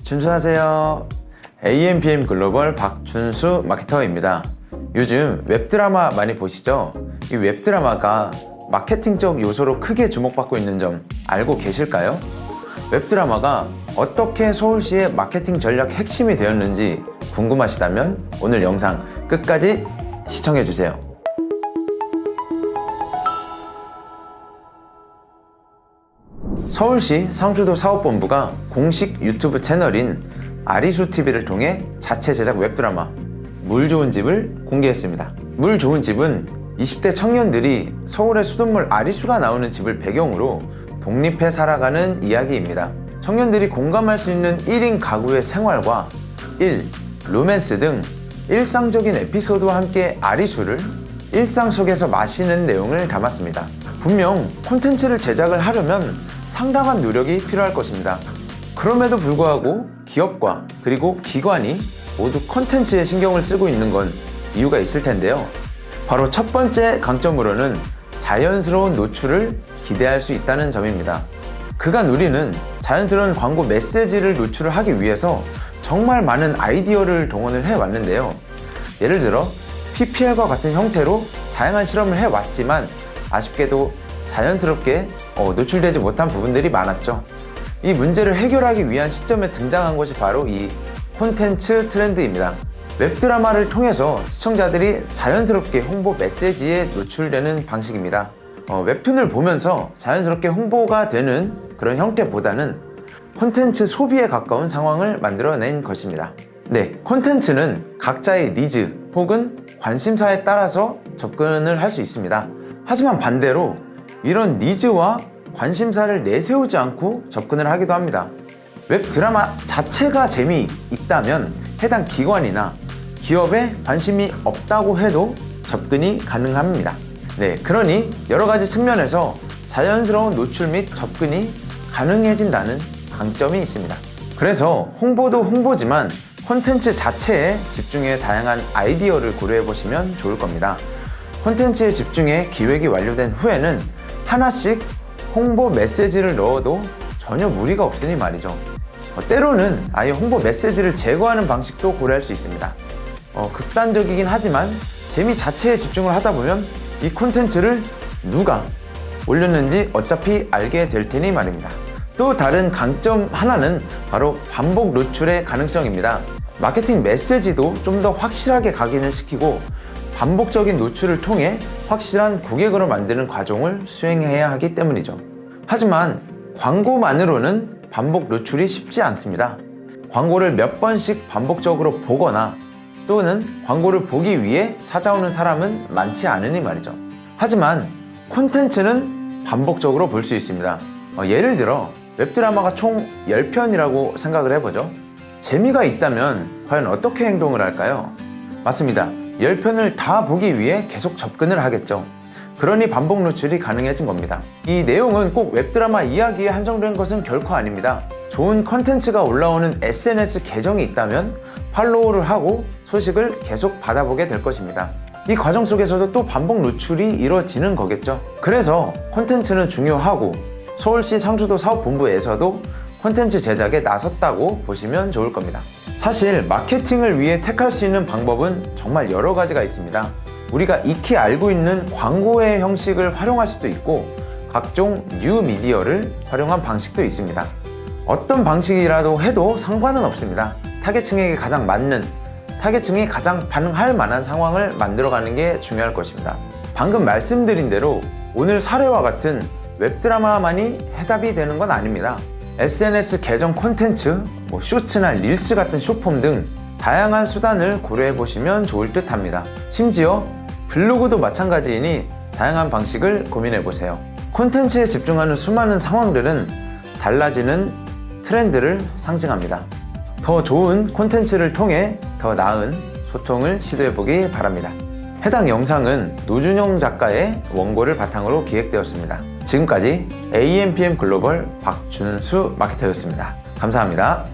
준수하세요. AMPM 글로벌 박준수 마케터입니다. 요즘 웹드라마 많이 보시죠? 이 웹드라마가 마케팅적 요소로 크게 주목받고 있는 점 알고 계실까요? 웹드라마가 어떻게 서울시의 마케팅 전략 핵심이 되었는지 궁금하시다면 오늘 영상 끝까지 시청해주세요. 서울시 상수도 사업본부가 공식 유튜브 채널인 아리수TV를 통해 자체 제작 웹드라마 물 좋은 집을 공개했습니다. 물 좋은 집은 20대 청년들이 서울의 수돗물 아리수가 나오는 집을 배경으로 독립해 살아가는 이야기입니다. 청년들이 공감할 수 있는 1인 가구의 생활과 로맨스 등 일상적인 에피소드와 함께 아리수를 일상 속에서 마시는 내용을 담았습니다. 분명 콘텐츠를 제작을 하려면 상당한 노력이 필요할 것입니다. 그럼에도 불구하고 기업과 그리고 기관이 모두 콘텐츠에 신경을 쓰고 있는 건 이유가 있을 텐데요. 바로 첫 번째 강점으로는 자연스러운 노출을 기대할 수 있다는 점입니다. 그간 우리는 자연스러운 광고 메시지를 노출을 하기 위해서 정말 많은 아이디어를 동원을 해왔는데요. 예를 들어 PPL과 같은 형태로 다양한 실험을 해왔지만 아쉽게도 자연스럽게 노출되지 못한 부분들이 많았죠. 이 문제를 해결하기 위한 시점에 등장한 것이 바로 이 콘텐츠 트렌드입니다. 웹드라마를 통해서 시청자들이 자연스럽게 홍보 메시지에 노출되는 방식입니다. 웹툰을 보면서 자연스럽게 홍보가 되는 그런 형태보다는 콘텐츠 소비에 가까운 상황을 만들어낸 것입니다. 네, 콘텐츠는 각자의 니즈 혹은 관심사에 따라서 접근을 할 수 있습니다. 하지만 반대로 이런 니즈와 관심사를 내세우지 않고 접근을 하기도 합니다. 웹드라마 자체가 재미있다면 해당 기관이나 기업에 관심이 없다고 해도 접근이 가능합니다. 네, 그러니 여러 가지 측면에서 자연스러운 노출 및 접근이 가능해진다는 강점이 있습니다. 그래서 홍보도 홍보지만 콘텐츠 자체에 집중해 다양한 아이디어를 고려해 보시면 좋을 겁니다. 콘텐츠에 집중해 기획이 완료된 후에는 하나씩 홍보 메시지를 넣어도 전혀 무리가 없으니 말이죠. 때로는 아예 홍보 메시지를 제거하는 방식도 고려할 수 있습니다. 극단적이긴 하지만 재미 자체에 집중을 하다 보면 이 콘텐츠를 누가 올렸는지 어차피 알게 될 테니 말입니다. 또 다른 강점 하나는 바로 반복 노출의 가능성입니다. 마케팅 메시지도 좀 더 확실하게 각인을 시키고 반복적인 노출을 통해 확실한 고객으로 만드는 과정을 수행해야 하기 때문이죠. 하지만 광고만으로는 반복 노출이 쉽지 않습니다. 광고를 몇 번씩 반복적으로 보거나 또는 광고를 보기 위해 찾아오는 사람은 많지 않으니 말이죠. 하지만 콘텐츠는 반복적으로 볼 수 있습니다. 예를 들어 웹드라마가 총 10편이라고 생각을 해보죠. 재미가 있다면 과연 어떻게 행동을 할까요? 맞습니다. 10편을 다 보기 위해 계속 접근을 하겠죠. 그러니 반복 노출이 가능해진 겁니다. 이 내용은 꼭 웹드라마 이야기에 한정된 것은 결코 아닙니다. 좋은 컨텐츠가 올라오는 SNS 계정이 있다면 팔로우를 하고 소식을 계속 받아보게 될 것입니다. 이 과정 속에서도 또 반복 노출이 이루어지는 거겠죠. 그래서 콘텐츠는 중요하고 서울시 상수도 사업본부에서도 콘텐츠 제작에 나섰다고 보시면 좋을 겁니다. 사실 마케팅을 위해 택할 수 있는 방법은 정말 여러 가지가 있습니다. 우리가 익히 알고 있는 광고의 형식을 활용할 수도 있고 각종 뉴미디어를 활용한 방식도 있습니다. 어떤 방식이라도 해도 상관은 없습니다. 타겟층에게 가장 맞는, 타겟층이 가장 반응할 만한 상황을 만들어가는 게 중요할 것입니다. 방금 말씀드린 대로 오늘 사례와 같은 웹드라마만이 해답이 되는 건 아닙니다. SNS 계정 콘텐츠, 쇼츠나 릴스 같은 숏폼 등 다양한 수단을 고려해 보시면 좋을 듯 합니다. 심지어 블로그도 마찬가지이니 다양한 방식을 고민해 보세요. 콘텐츠에 집중하는 수많은 상황들은 달라지는 트렌드를 상징합니다. 더 좋은 콘텐츠를 통해 더 나은 소통을 시도해 보기 바랍니다. 해당 영상은 노준영 작가의 원고를 바탕으로 기획되었습니다. 지금까지 AMPM 글로벌 박준수 마케터였습니다. 감사합니다.